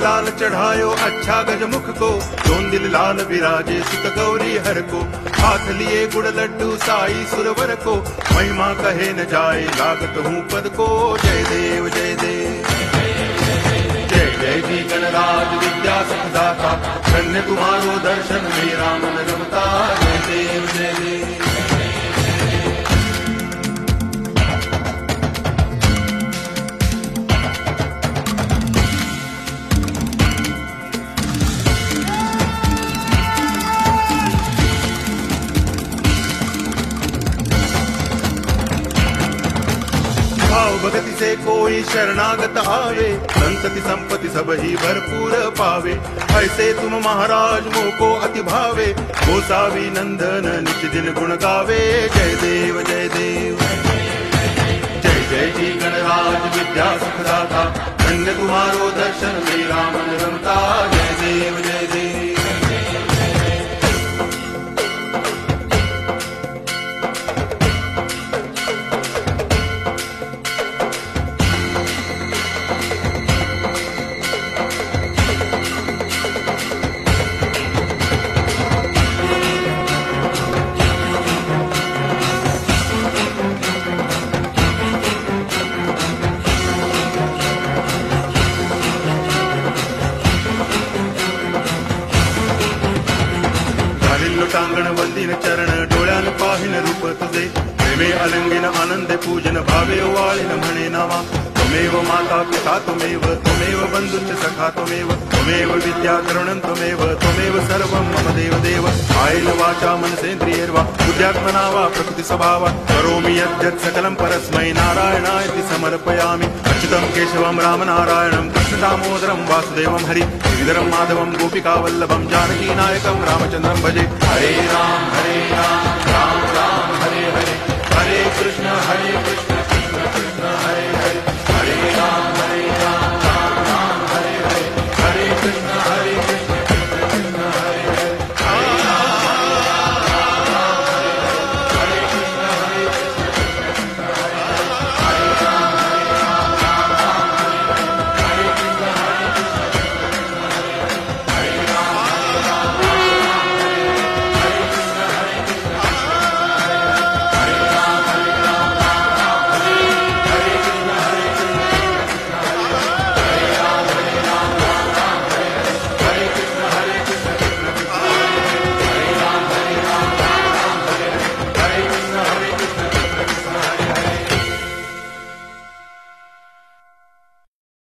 लाल चढ़ायो अच्छा गजमुख को, जोन दिल लाल विराजे सुत गौरी हर को। हाथ लिए गुड़ लड्डू साई सुरवर को, महिमा कहे न जाए लागत हूँ पद को। जय देव जय देव जय जय जी गणराज विद्या सुखदाता, धन्य तुम्हारो दर्शन मेरा मन रमता। जय देव जय देव भगति से कोई शरणागत आवे, संतति संपत्ति सब ही भरपूर पावे। ऐसे तुम महाराज मोको अति भावे, गोसावी नंदन नित्य दिन गुण गावे। जय देव जय देव जय जय जी गणराज विद्या सुखदाता, धन्य तुम्हारो दर्शन मेरा मन रमता। जय देव जय देव टांगण वंदिन चरण, डोळ्यान पाहिन रूप तुझे। प्रेमे अलंगिन आनंद पूजन, भावे वाळिन म्हणे नावा। त्वमेव माता पिता त्वमेव, त्वमेव बंधुश्च सखा त्वमेव, त्वमेव विद्या करुणं त्वमेव, त्वमेव सर्वं मम देव देव। कायेन वाचा मनसेन्द्रियैर्वा बुद्ध्यात्मना वा प्रकृति स्वभावात्, करोमि यद्यत् सकलं परस्मै नारायणायति समर्पयामि। अच्युतं केशवं रामनारायणं कृष्ण दामोदरं वासुदेवं हरि, श्रीधरं माधवं गोपिकावल्लभं जानकी नायकं रामचन्द्रं भजे। हरे राम राम राम हरे हरे, हरे कृष्ण